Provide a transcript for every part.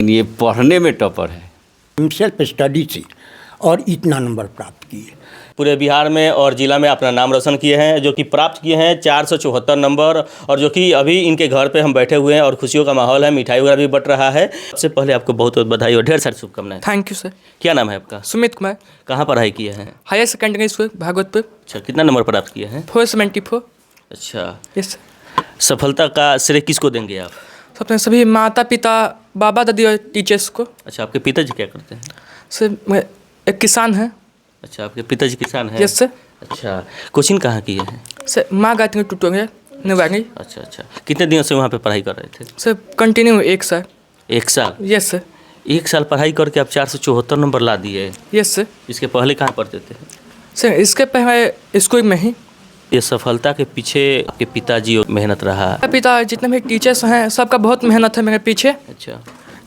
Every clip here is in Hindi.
ये पढ़ने में टॉपर है। सेल्फ स्टडी से और इतना नंबर प्राप्त किए। पूरे बिहार में और ज़िला में अपना नाम रोशन किए हैं, जो कि प्राप्त किए हैं 474 नंबर, और जो कि अभी इनके घर पे हम बैठे हुए हैं और खुशियों का माहौल है, मिठाई वगैरह भी बट रहा है। सबसे पहले आपको बहुत बहुत बधाई और ढेर सारी शुभकामनाएं। Thank you sir. क्या नाम है आपका? सुमित कुमार। कहाँ पढ़ाई किए हैं? Higher secondary school Bhagwatpur. अच्छा, कितना नंबर प्राप्त किए हैं? 474। अच्छा, यस सर। सफलता का श्रेय किसको देंगे आप? सबसे सभी माता पिता, बाबा दादी और टीचर्स को। अच्छा, आपके पिताजी क्या करते हैं? सर मैं एक किसान है। अच्छा, आपके पिताजी किसान हैं? Yes sir. अच्छा, कोचिंग कहाँ किए हैं? सर माँ गायत्री ट्यूटोरियल निवाड़ी। अच्छा अच्छा, कितने दिनों से वहाँ पे पढ़ाई कर रहे थे? सर कंटिन्यू 1 साल। 1 साल? Yes sir. 1 साल पढ़ाई करके आप 474 नंबर ला दिए। Yes sir. इसके पहले कहाँ पढ़ते थे? सर इसके पहले स्कूल में ही। ये सफलता के पीछे आपके पिताजी और मेहनत रहा। माता पिता जितने भी टीचर्स हैं सबका बहुत मेहनत है मेरे पीछे, अच्छा,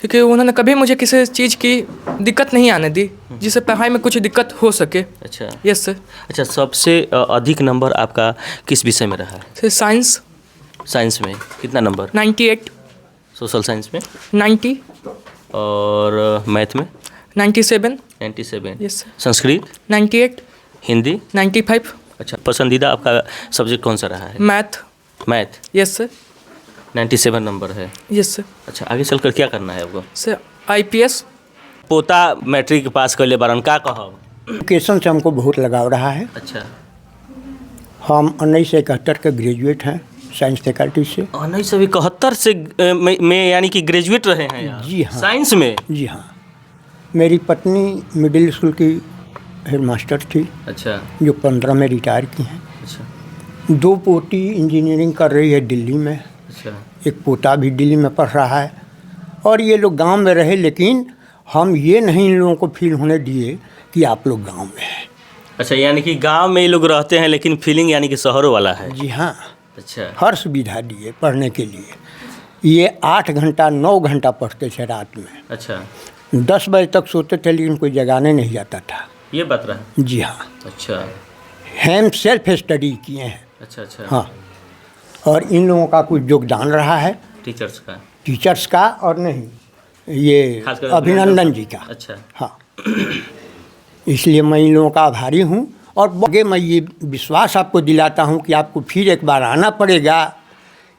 क्योंकि उन्होंने कभी मुझे किसी चीज़ की दिक्कत नहीं आने दी जिससे पढ़ाई में कुछ दिक्कत हो सके। अच्छा। Yes sir. अच्छा, सबसे अधिक नंबर आपका किस विषय में रहा है? सर साइंस साइंस में कितना नंबर? 98, सोशल साइंस में? 90, और मैथ में? 97। 97। Yes sir. संस्कृत? 98, हिंदी? 95। अच्छा, पसंदीदा आपका सब्जेक्ट कौन सा रहा है? Math. Math? Yes sir. 97 number है। Yes sir. अच्छा, आगे चलकर क्या करना है आपको? Sir IPS। पोता मैट्रिक पास कर ले बारन, का कहब? एजुकेशन से हमको बहुत लगाव रहा है। अच्छा, हम 1971 के ग्रेजुएट हैं साइंस फैकल्टी से। 1971 से में यानी कि ग्रेजुएट रहे हैं यार? जी हाँ। साइंस में? जी हाँ। मेरी पत्नी मिडिल स्कूल की हेडमास्टर थी, अच्छा। जो 15 में रिटायर की हैं। अच्छा। 2 पोती इंजीनियरिंग कर रही है दिल्ली में। अच्छा। एक पोता भी दिल्ली में पढ़ रहा है। और ये लोग गांव में रहे, लेकिन हम ये नहीं इन लोगों को फील होने दिए कि आप लोग गांव में हैं। अच्छा, यानी कि गांव में ये लोग रहते हैं लेकिन फीलिंग यानी कि शहरों वाला है। जी हाँ। अच्छा। हर सुविधा दिए पढ़ने के लिए। ये 8 घंटा 9 घंटा पढ़ते थे रात में। अच्छा। 10 बजे तक सोते थे, लेकिन कोई जगाने नहीं जाता था। ये बात रहा? जी हाँ। अच्छा। हम सेल्फ स्टडी किए हैं। अच्छा अच्छा। हाँ। और इन लोगों का कुछ योगदान रहा है, टीचर्स का? टीचर्स का और नहीं, ये खासकर अभिनंदन जी का। अच्छा। हाँ। इसलिए मैं इन लोगों का आभारी हूँ। और आगे मैं ये विश्वास आपको दिलाता हूँ कि आपको फिर एक बार आना पड़ेगा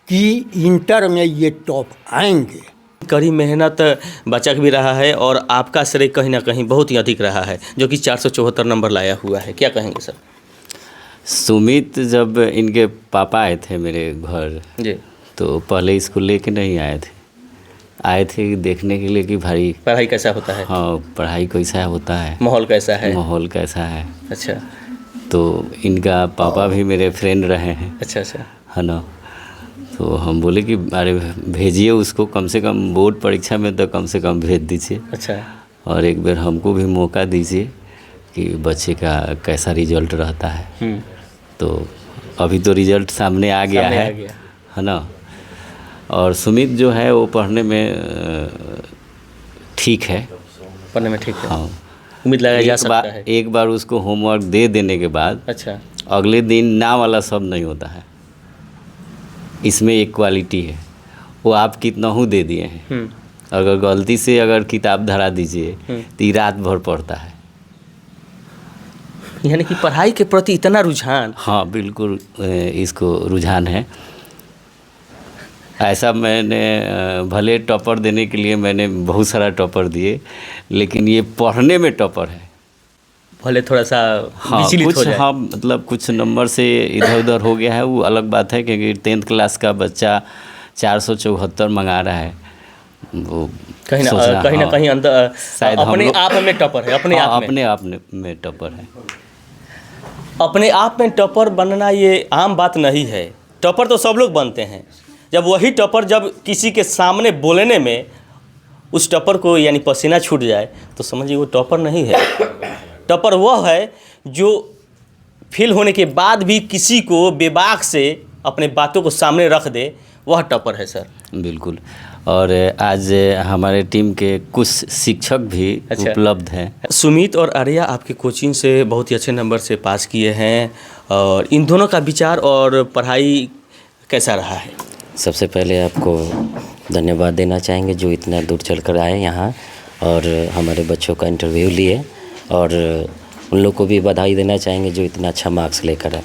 कि इंटर में ये टॉप आएंगे। कड़ी मेहनत बच्चा भी रहा है और आपका श्रेय कहीं ना कहीं बहुत ही अधिक रहा है, जो कि 474 नंबर लाया हुआ है। क्या कहेंगे सर? सुमित जब इनके पापा आए थे मेरे घर जी, तो पहले स्कूल लेके नहीं आए थे देखने के लिए कि भाई पढ़ाई कैसा होता है। हाँ, पढ़ाई कैसा होता है, माहौल कैसा है। माहौल कैसा है। अच्छा। तो इनका पापा भी मेरे फ्रेंड रहे हैं। अच्छा अच्छा। है ना। तो हम बोले कि अरे भेजिए उसको, कम से कम बोर्ड परीक्षा में तो कम से कम भेज दीजिए। अच्छा। और एक बार हमको भी मौका दीजिए कि बच्चे का कैसा रिजल्ट रहता है। तो अभी तो रिजल्ट सामने आ गया है ना। और सुमित जो है वो पढ़ने में ठीक है। पढ़ने में ठीक है। हाँ, उम्मीद लगाया जा सकता है। एक बार उसको होमवर्क दे देने के बाद अच्छा, अगले दिन ना वाला शब्द नहीं होता है। इसमें एक क्वालिटी है, वो आप कितना हूँ दे दिए हैं, अगर गलती से अगर किताब धरा दीजिए तो रात भर पढ़ता है। यानी कि पढ़ाई के प्रति इतना रुझान। हाँ बिल्कुल, इसको रुझान है। ऐसा मैंने भले टॉपर देने के लिए मैंने बहुत सारा टॉपर दिए, लेकिन ये पढ़ने में टॉपर है। भले थोड़ा सा हाँ विचलित कुछ हो जाए। हाँ, मतलब कुछ नंबर से इधर उधर हो गया है, वो अलग बात है, क्योंकि 10th क्लास का बच्चा 474 मंगा रहा है। वो कहीं ना कहीं अंदर शायद अपने आप में टॉपर है। अपने आप में टॉपर है। अपने आप में टॉपर बनना ये आम बात नहीं है। टॉपर तो सब लोग बनते हैं। जब वही टॉपर जब किसी के सामने बोलने में उस टॉपर को यानी पसीना छूट जाए तो समझिए वो टॉपर नहीं है। टॉपर वह है जो फेल होने के बाद भी किसी को बेबाक से अपने बातों को सामने रख दे, वह टॉपर है सर। बिल्कुल। और आज हमारे टीम के कुछ शिक्षक भी उपलब्ध हैं। सुमित और आर्या आपके कोचिंग से बहुत ही अच्छे नंबर से पास किए हैं, और इन दोनों का विचार और पढ़ाई कैसा रहा है? सबसे पहले आपको धन्यवाद देना चाहेंगे जो इतना दूर चलकर आए यहाँ और हमारे बच्चों का इंटरव्यू लिए, और उन लोग को भी बधाई देना चाहेंगे जो इतना अच्छा मार्क्स लेकर आए।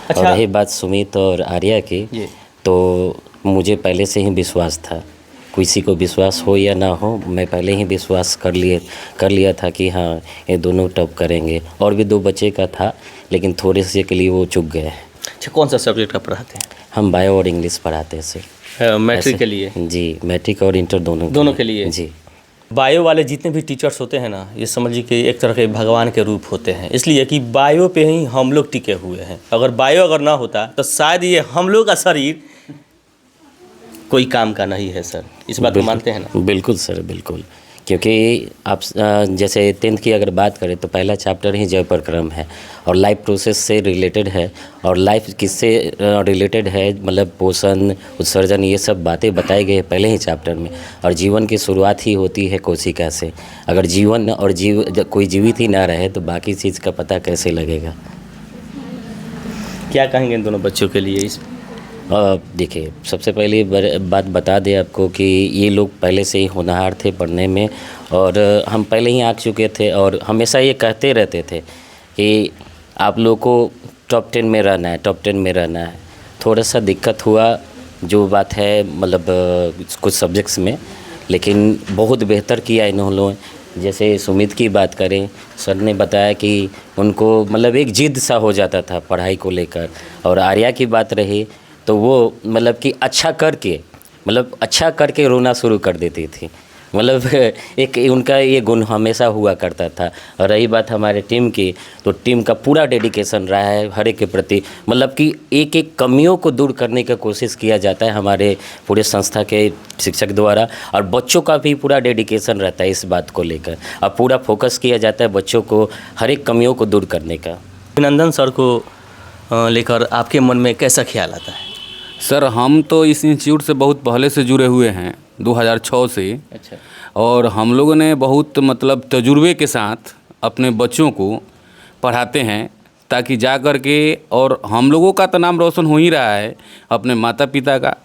अच्छा। और रही बात सुमित और आर्या की, तो मुझे पहले से ही विश्वास था, किसी को विश्वास हो या ना हो, मैं पहले ही विश्वास कर लिया था कि हाँ ये दोनों टॉप करेंगे। और भी 2 बच्चे का था लेकिन थोड़े से के लिए वो चूक गए। अच्छा, कौन सा सब्जेक्ट आप पढ़ाते हैं? हम बायो और इंग्लिश पढ़ाते हैं सर। मैट्रिक के लिए? जी, मैट्रिक और इंटर दोनों के लिए जी। बायो वाले जितने भी टीचर्स होते हैं ना, ये समझिए कि एक तरह के भगवान के रूप होते हैं, इसलिए कि बायो पे ही हम लोग टिके हुए हैं। अगर बायो अगर ना होता तो शायद ये हम लोग का शरीर कोई काम का नहीं है सर। इस बात को मानते हैं ना? बिल्कुल सर, बिल्कुल। क्योंकि आप जैसे 10th की अगर बात करें तो पहला चैप्टर ही जय प्रक्रम है और लाइफ प्रोसेस से रिलेटेड है। और लाइफ किससे रिलेटेड है, मतलब पोषण, उत्सर्जन, ये सब बातें बताई गई है पहले ही चैप्टर में। और जीवन की शुरुआत ही होती है कोशिका से। अगर जीवन और कोई जीवित ही ना रहे तो बाकी चीज़ का पता कैसे लगेगा। क्या कहेंगे इन दोनों बच्चों के लिए? इस देखिए, सबसे पहले बात बता दें आपको कि ये लोग पहले से ही होनहार थे पढ़ने में, और हम पहले ही आँक चुके थे और हमेशा ये कहते रहते थे कि आप लोग को टॉप 10 में रहना है, टॉप 10 में रहना है। थोड़ा सा दिक्कत हुआ जो बात है, मतलब कुछ सब्जेक्ट्स में, लेकिन बहुत बेहतर किया इन लोगों। जैसे सुमित की बात करें, सर ने बताया कि उनको मतलब एक जिद सा हो जाता था पढ़ाई को लेकर। और आर्या की बात रही तो वो मतलब कि अच्छा करके रोना शुरू कर देती थी। मतलब एक उनका ये गुण हमेशा हुआ करता था। और रही बात हमारे टीम की, तो टीम का पूरा डेडिकेशन रहा है हर एक के प्रति, मतलब कि एक एक कमियों को दूर करने का कोशिश किया जाता है हमारे पूरे संस्था के शिक्षक द्वारा। और बच्चों का भी पूरा डेडिकेशन रहता है इस बात को लेकर, और पूरा फोकस किया जाता है बच्चों को हर एक कमियों को दूर करने का। अभिनंदन सर को लेकर आपके मन में कैसा ख्याल आता है? सर, हम तो इस इंस्टीट्यूट से बहुत पहले से जुड़े हुए हैं, 2006 से। अच्छा। और हम लोगों ने बहुत मतलब तजुर्बे के साथ अपने बच्चों को पढ़ाते हैं, ताकि जा कर के, और हम लोगों का तो नाम रोशन हो ही रहा है, अपने माता पिता का,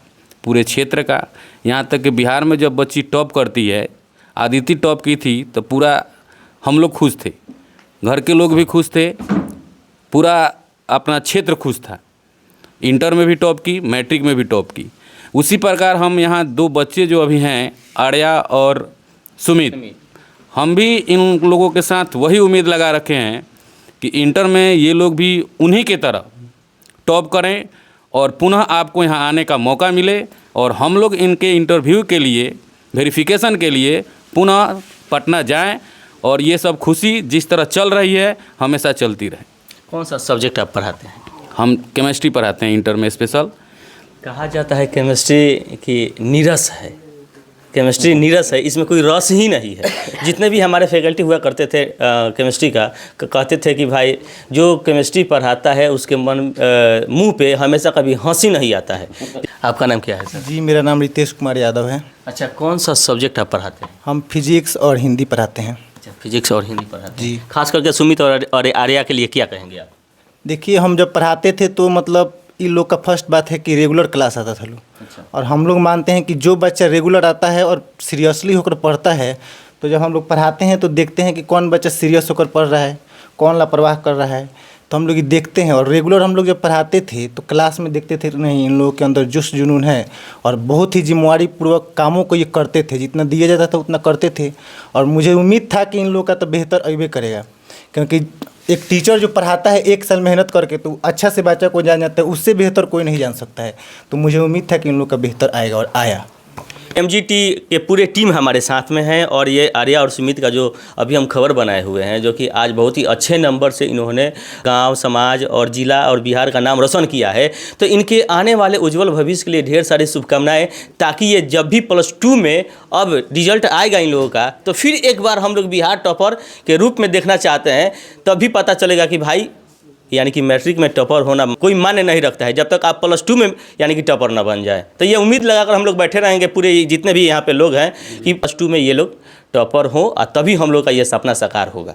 पूरे क्षेत्र का। यहाँ तक कि बिहार में जब बच्ची टॉप करती है, आदिति टॉप की थी, तो पूरा हम लोग खुश थे, घर के लोग भी खुश थे, पूरा अपना क्षेत्र खुश था। इंटर में भी टॉप की, मैट्रिक में भी टॉप की। उसी प्रकार हम यहाँ 2 बच्चे जो अभी हैं, आर्या और सुमित, हम भी इन लोगों के साथ वही उम्मीद लगा रखे हैं कि इंटर में ये लोग भी उन्हीं के तरह टॉप करें और पुनः आपको यहाँ आने का मौका मिले, और हम लोग इनके इंटरव्यू के लिए, वेरिफिकेशन के लिए पुनः पटना जाएं, और ये सब खुशी जिस तरह चल रही है हमेशा चलती रहे। कौन सा सब्जेक्ट आप पढ़ाते हैं? हम केमिस्ट्री पढ़ाते हैं इंटर में स्पेशल। कहा जाता है केमिस्ट्री की नीरस है, केमिस्ट्री नीरस है, इसमें कोई रस ही नहीं है। जितने भी हमारे फैकल्टी हुआ करते थे केमिस्ट्री का, कहते थे कि भाई जो केमिस्ट्री पढ़ाता है उसके मुंह पे हमेशा कभी हंसी नहीं आता है। आपका नाम क्या है सर? जी, मेरा नाम रितेश कुमार यादव है। अच्छा, कौन सा सब्जेक्ट आप पढ़ाते हैं? हम फिजिक्स और हिंदी पढ़ाते हैं। अच्छा, फिजिक्स और हिंदी पढ़ाते हैं। जी। खास करके सुमित और आर्या के लिए क्या कहेंगे आप? देखिए, हम जब पढ़ाते थे तो मतलब इन लोग का फर्स्ट बात है कि रेगुलर क्लास आता था लोग। अच्छा। और हम लोग मानते हैं कि जो बच्चा रेगुलर आता है और सीरियसली होकर पढ़ता है, तो जब हम लोग पढ़ाते हैं तो देखते हैं कि कौन बच्चा सीरियस होकर पढ़ रहा है, कौन लापरवाह कर रहा है, तो हम लोग ये देखते हैं। और रेगुलर हम लोग जब पढ़ाते थे तो क्लास में देखते थे नहीं, इन लोगों के अंदर जोश जुनून है, और बहुत ही जिम्मेवारी पूर्वक कामों को ये करते थे, जितना दिया जाता था उतना करते थे। और मुझे उम्मीद था कि इन लोगों का तो बेहतर अइबे करेगा, क्योंकि एक टीचर जो पढ़ाता है 1 साल मेहनत करके तो अच्छा से बच्चा को जान जाता है, उससे बेहतर कोई नहीं जान सकता है। तो मुझे उम्मीद था कि इन लोग का बेहतर आएगा, और आया। MGT के पूरे टीम हमारे साथ में है, और ये आर्या और सुमित का जो अभी हम खबर बनाए हुए हैं, जो कि आज बहुत ही अच्छे नंबर से इन्होंने गांव, समाज और जिला और बिहार का नाम रोशन किया है। तो इनके आने वाले उज्जवल भविष्य के लिए ढेर सारी शुभकामनाएं, ताकि ये जब भी +2 में अब रिजल्ट आएगा इन लोगों का, तो फिर एक बार हम लोग बिहार टॉपर के रूप में देखना चाहते हैं। तभी पता चलेगा कि भाई, यानी कि मैट्रिक में टॉपर होना कोई मान्य नहीं रखता है जब तक आप +2 में यानी कि टॉपर ना बन जाए। तो ये उम्मीद लगाकर हम लोग बैठे रहेंगे, पूरे जितने भी यहाँ पे लोग हैं, कि +2 में ये लोग टॉपर हों, और तभी हम लोग का ये सपना साकार होगा।